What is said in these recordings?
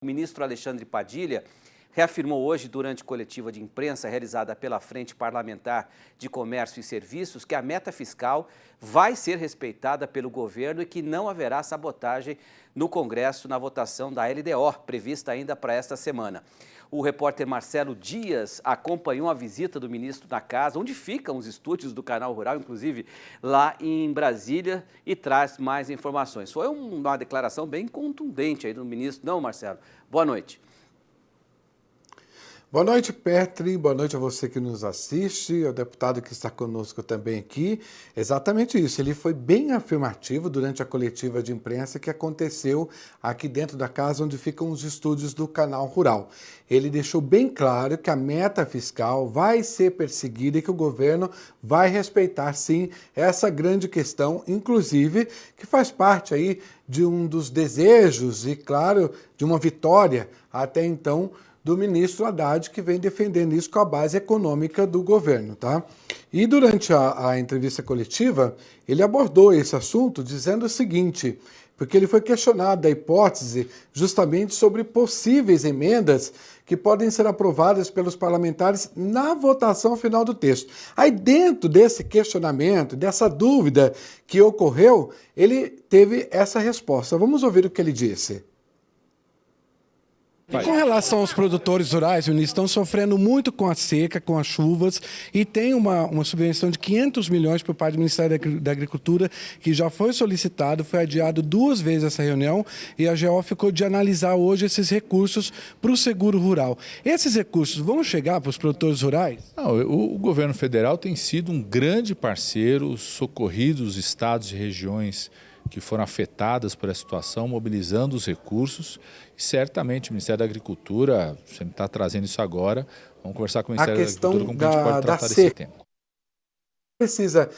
O ministro Alexandre Padilha reafirmou hoje, durante coletiva de imprensa realizada pela Frente Parlamentar de Comércio e Serviços, que a meta fiscal vai ser respeitada pelo governo e que não haverá sabotagem no Congresso na votação da LDO, prevista ainda para esta semana. O repórter Marcelo Dias acompanhou a visita do ministro na casa, onde ficam os estúdios do Canal Rural, inclusive lá em Brasília, e traz mais informações. Foi uma declaração bem contundente aí do ministro, não, Marcelo? Boa noite. Boa noite, Petri. Boa noite a você que nos assiste, ao deputado que está conosco também aqui. Exatamente isso, ele foi bem afirmativo durante a coletiva de imprensa que aconteceu aqui dentro da casa onde ficam os estúdios do Canal Rural. Ele deixou bem claro que a meta fiscal vai ser perseguida e que o governo vai respeitar, sim, essa grande questão, inclusive, que faz parte aí de um dos desejos e, claro, de uma vitória até então do ministro Haddad, que vem defendendo isso com a base econômica do governo, tá? E durante a entrevista coletiva, ele abordou esse assunto dizendo o seguinte, porque ele foi questionado da hipótese justamente sobre possíveis emendas que podem ser aprovadas pelos parlamentares na votação final do texto. Aí dentro desse questionamento, dessa dúvida que ocorreu, ele teve essa resposta. Vamos ouvir o que ele disse. E com relação aos produtores rurais, ministro, estão sofrendo muito com a seca, com as chuvas, e tem uma subvenção de 500 milhões por parte do Ministério da Agricultura, que já foi solicitado, foi adiado 2 vezes essa reunião, e a AGO ficou de analisar hoje esses recursos para o seguro rural. Esses recursos vão chegar para os produtores rurais? Não, o governo federal tem sido um grande parceiro, socorrido os estados e regiões que foram afetadas por essa situação, mobilizando os recursos. E certamente o Ministério da Agricultura, você está trazendo isso agora, vamos conversar com o Ministério da Agricultura como que a gente pode tratar desse tema. Precisa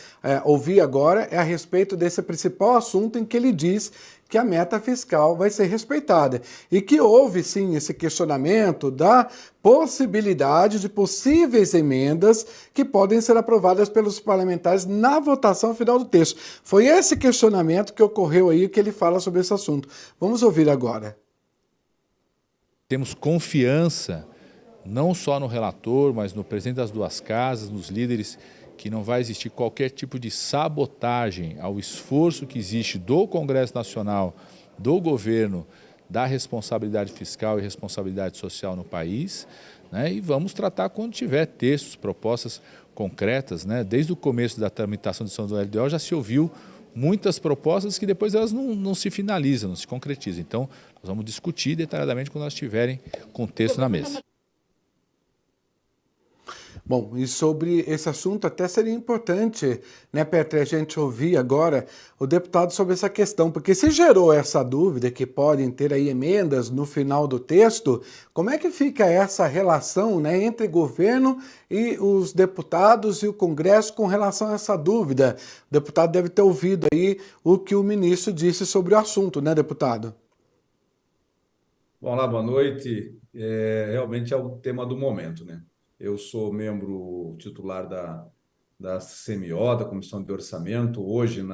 ouvir agora é a respeito desse principal assunto em que ele diz que a meta fiscal vai ser respeitada e que houve sim esse questionamento da possibilidade de possíveis emendas que podem ser aprovadas pelos parlamentares na votação final do texto. Foi esse questionamento que ocorreu aí que ele fala sobre esse assunto. Vamos ouvir agora. Temos confiança não só no relator, mas no presidente das duas casas, nos líderes, que não vai existir qualquer tipo de sabotagem ao esforço que existe do Congresso Nacional, do governo, da responsabilidade fiscal e responsabilidade social no país, né? E vamos tratar quando tiver textos, propostas concretas, né? Desde o começo da tramitação de do LDO já se ouviu muitas propostas que depois elas não se finalizam, não se concretizam. Então, nós vamos discutir detalhadamente quando elas estiverem com o texto na mesa. Bom, e sobre esse assunto até seria importante, né, Petri, a gente ouvir agora o deputado sobre essa questão, porque se gerou essa dúvida que podem ter aí emendas no final do texto, como é que fica essa relação, né, entre governo e os deputados e o Congresso com relação a essa dúvida? O deputado deve ter ouvido aí o que o ministro disse sobre o assunto, né, deputado? Olá, boa noite. Realmente é o tema do momento, né? Eu sou membro titular da CMO, da Comissão de Orçamento. Hoje,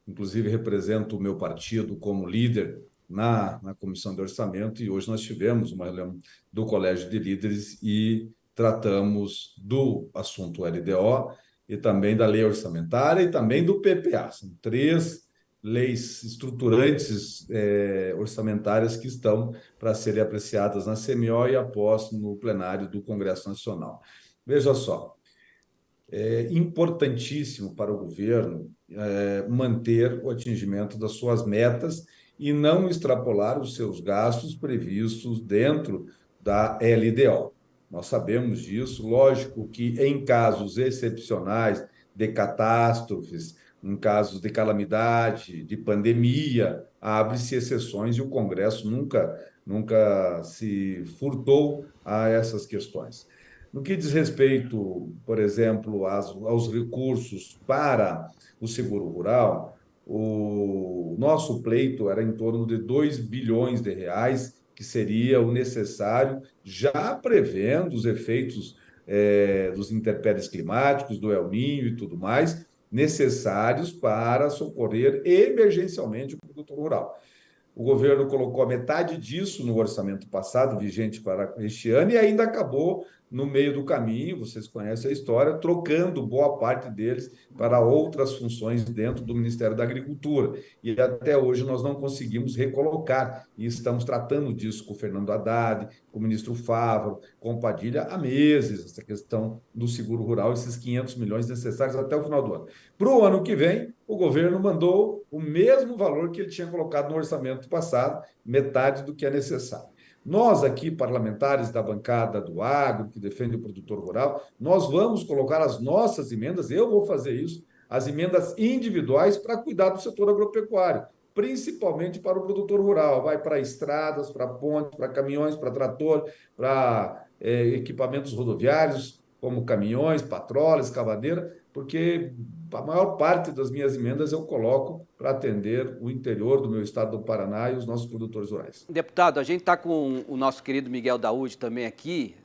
inclusive, represento o meu partido como líder na Comissão de Orçamento. E hoje nós tivemos uma reunião do Colégio de Líderes e tratamos do assunto LDO e também da lei orçamentária e também do PPA. São 3 leis estruturantes orçamentárias que estão para serem apreciadas na CMO e após no plenário do Congresso Nacional. Veja só, é importantíssimo para o governo manter o atingimento das suas metas e não extrapolar os seus gastos previstos dentro da LDO. Nós sabemos disso, lógico que em casos excepcionais de catástrofes, em casos de calamidade, de pandemia, abre-se exceções e o Congresso nunca se furtou a essas questões. No que diz respeito, por exemplo, aos recursos para o seguro rural, o nosso pleito era em torno de 2 bilhões de reais, que seria o necessário, já prevendo os efeitos dos intempéries climáticos, do El Niño e tudo mais, necessários para socorrer emergencialmente o produtor rural. O governo colocou a metade disso no orçamento passado, vigente para este ano, e ainda acabou no meio do caminho, vocês conhecem a história, trocando boa parte deles para outras funções dentro do Ministério da Agricultura. E até hoje nós não conseguimos recolocar, e estamos tratando disso com o Fernando Haddad, com o ministro Fávaro, com o Padilha, há meses, essa questão do seguro rural, esses 500 milhões necessários até o final do ano. Para o ano que vem, o governo mandou o mesmo valor que ele tinha colocado no orçamento passado, metade do que é necessário. Nós aqui, parlamentares da bancada do agro, que defende o produtor rural, nós vamos colocar as nossas emendas, eu vou fazer isso, as emendas individuais para cuidar do setor agropecuário, principalmente para o produtor rural. Vai para estradas, para pontes, para caminhões, para trator, para equipamentos rodoviários, como caminhões, patrolas, escavadeira, porque a maior parte das minhas emendas eu coloco para atender o interior do meu estado do Paraná e os nossos produtores rurais. Deputado, a gente está com o nosso querido Miguel Daúde também aqui,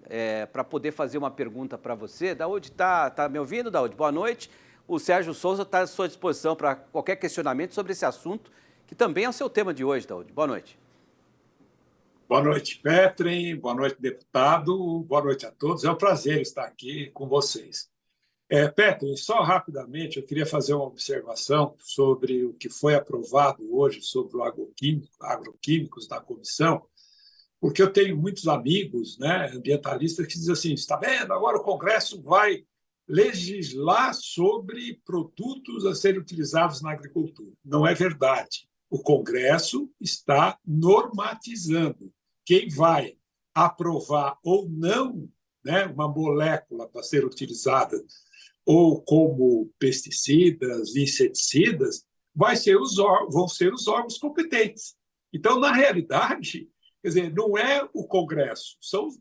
para poder fazer uma pergunta para você. Daúde, tá me ouvindo, Daúde? Boa noite. O Sérgio Souza está à sua disposição para qualquer questionamento sobre esse assunto, que também é o seu tema de hoje, Daúde. Boa noite. Boa noite, Petri. Boa noite, deputado. Boa noite a todos. É um prazer estar aqui com vocês. Petri, só rapidamente, eu queria fazer uma observação sobre o que foi aprovado hoje sobre o agroquímicos na comissão, porque eu tenho muitos amigos, né, ambientalistas que dizem assim, está vendo, agora o Congresso vai legislar sobre produtos a serem utilizados na agricultura. Não é verdade. O Congresso está normatizando. Quem vai aprovar ou não, né, uma molécula para ser utilizada ou como pesticidas, inseticidas, vão ser os órgãos competentes. Então, na realidade, quer dizer, não é o Congresso,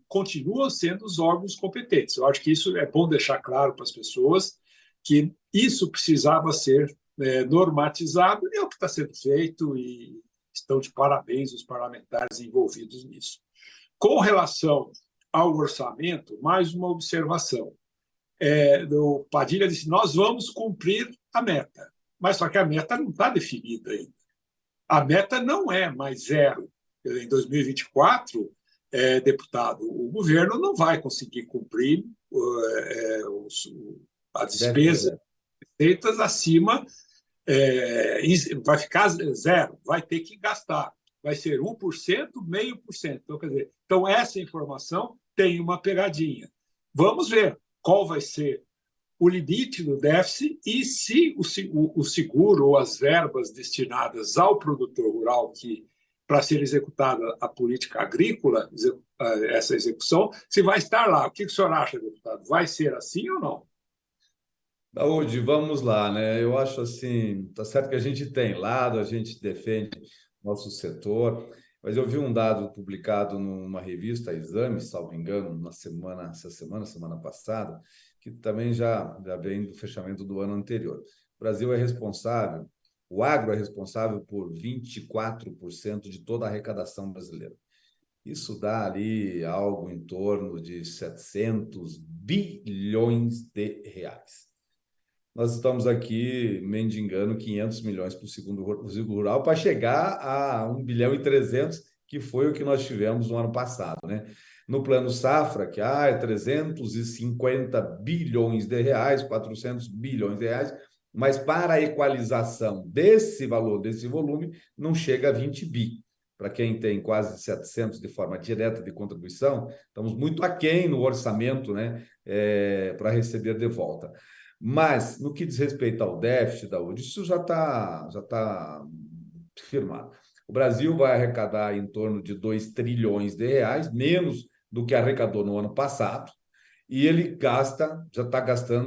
continuam sendo os órgãos competentes. Eu acho que isso é bom deixar claro para as pessoas, que isso precisava ser normatizado, e é o que está sendo feito, e estão de parabéns os parlamentares envolvidos nisso. Com relação ao orçamento, mais uma observação. O Padilha disse, nós vamos cumprir a meta, mas só que a meta não está definida ainda. A meta não é mais zero. Em 2024, deputado, o governo não vai conseguir cumprir as despesas feitas acima, vai ficar zero, vai ter que gastar. Vai ser 1%, 0,5%. Então, quer dizer, essa informação tem uma pegadinha. Vamos ver qual vai ser o limite do déficit e se o seguro ou as verbas destinadas ao produtor rural, que para ser executada a política agrícola, essa execução, se vai estar lá. O que o senhor acha, deputado? Vai ser assim ou não? Daúde, vamos lá, né? Eu acho assim, tá certo que a gente tem lado, a gente defende nosso setor, mas eu vi um dado publicado numa revista, Exame, salvo engano, semana passada, que também já vem do fechamento do ano anterior. O Brasil é responsável, o agro é responsável por 24% de toda a arrecadação brasileira. Isso dá ali algo em torno de 700 bilhões de reais. Nós estamos aqui mendigando 500 milhões para o seguro rural para chegar a 1 bilhão e 300, que foi o que nós tivemos no ano passado, né? No plano safra, que é 350 bilhões de reais, 400 bilhões de reais, mas para a equalização desse valor, desse volume, não chega a 20 bi. Para quem tem quase 700 de forma direta de contribuição, estamos muito aquém no orçamento, né, para receber de volta. Mas, no que diz respeito ao déficit, Daúde, isso já tá firmado. O Brasil vai arrecadar em torno de 2 trilhões de reais, menos do que arrecadou no ano passado, e ele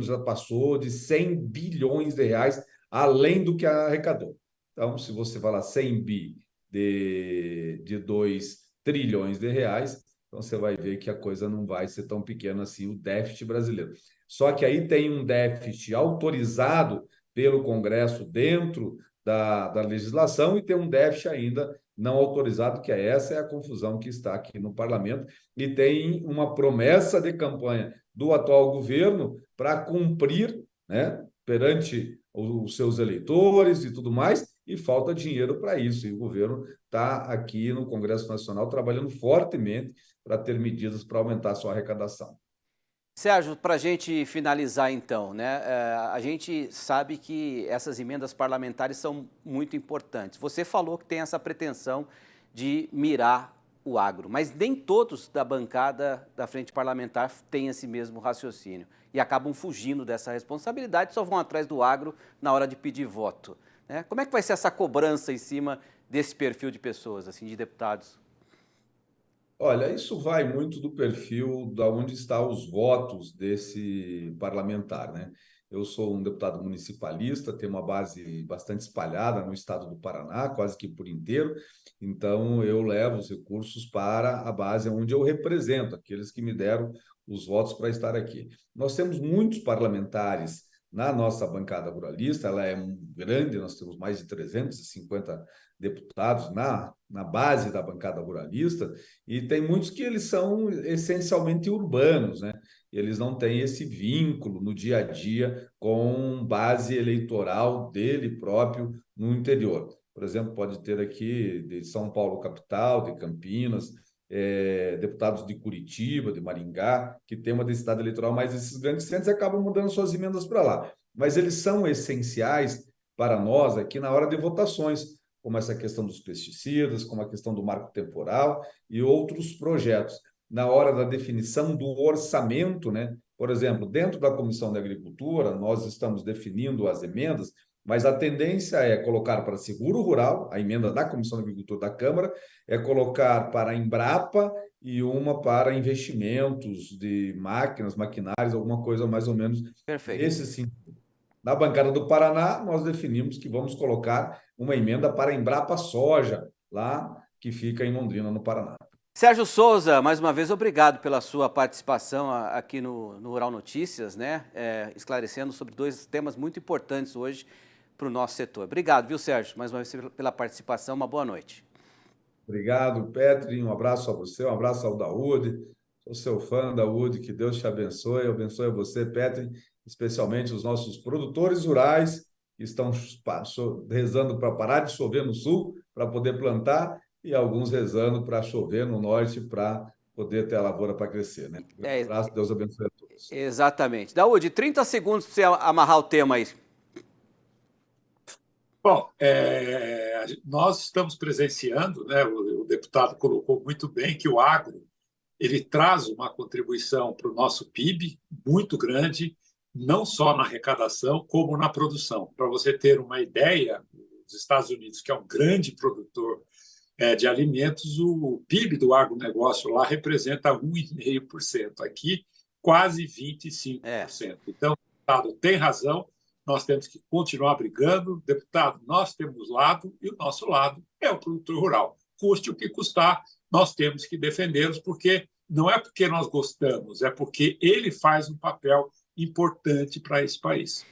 já passou de 100 bilhões de reais, além do que arrecadou. Então, se você falar 100 bi de 2 trilhões de reais, então você vai ver que a coisa não vai ser tão pequena assim, o déficit brasileiro. Só que aí tem um déficit autorizado pelo Congresso dentro da legislação e tem um déficit ainda não autorizado, que essa é a confusão que está aqui no parlamento, e tem uma promessa de campanha do atual governo para cumprir, né, perante os seus eleitores e tudo mais, e falta dinheiro para isso. E o governo está aqui no Congresso Nacional trabalhando fortemente para ter medidas para aumentar a sua arrecadação. Sérgio, para a gente finalizar então, né? A gente sabe que essas emendas parlamentares são muito importantes. Você falou que tem essa pretensão de mirar o agro, mas nem todos da bancada da frente parlamentar têm esse mesmo raciocínio e acabam fugindo dessa responsabilidade, só vão atrás do agro na hora de pedir voto, né? Como é que vai ser essa cobrança em cima desse perfil de pessoas, assim, de deputados? Olha, isso vai muito do perfil da onde estão os votos desse parlamentar, né? Eu sou um deputado municipalista, tenho uma base bastante espalhada no estado do Paraná, quase que por inteiro. Então, eu levo os recursos para a base onde eu represento, aqueles que me deram os votos para estar aqui. Nós temos muitos parlamentares na nossa bancada ruralista, ela é grande, nós temos mais de 350 deputados na base da bancada ruralista, e tem muitos que eles são essencialmente urbanos, né? Eles não têm esse vínculo no dia a dia com base eleitoral dele próprio no interior. Por exemplo, pode ter aqui de São Paulo capital, de Campinas, deputados de Curitiba, de Maringá, que tem uma densidade eleitoral, mas esses grandes centros acabam mudando suas emendas para lá. Mas eles são essenciais para nós aqui na hora de votações, como essa questão dos pesticidas, como a questão do marco temporal e outros projetos. Na hora da definição do orçamento, né? Por exemplo, dentro da Comissão de Agricultura, nós estamos definindo as emendas, mas a tendência é colocar para seguro rural, a emenda da Comissão de Agricultura da Câmara, é colocar para a Embrapa e uma para investimentos de máquinas, maquinários, alguma coisa mais ou menos Perfeito. nesse sentido. Na bancada do Paraná, nós definimos que vamos colocar uma emenda para a Embrapa Soja, lá que fica em Londrina, no Paraná. Sérgio Souza, mais uma vez, obrigado pela sua participação aqui no Rural Notícias, né? Esclarecendo sobre dois temas muito importantes hoje para o nosso setor. Obrigado, viu, Sérgio? Mais uma vez pela participação, uma boa noite. Obrigado, Petri, um abraço a você, um abraço ao Daúde. Sou seu fã, Daúde, que Deus te abençoe a você, Petri, especialmente os nossos produtores rurais que estão rezando para parar de chover no sul, para poder plantar, e alguns rezando para chover no norte, para poder ter a lavoura para crescer, né? Um abraço, Deus abençoe a todos. Exatamente. Daúde, 30 segundos para você amarrar o tema aí. Bom, nós estamos presenciando, né, o deputado colocou muito bem que o agro ele traz uma contribuição para o nosso PIB muito grande, não só na arrecadação, como na produção. Para você ter uma ideia, os Estados Unidos, que é um grande produtor de alimentos, o PIB do agronegócio lá representa 1,5%. Aqui, quase 25%. Então, o deputado tem razão, nós temos que continuar brigando. Deputado, nós temos lado e o nosso lado é o produtor rural. Custe o que custar, nós temos que defendê-los, porque não é porque nós gostamos, é porque ele faz um papel importante para esse país.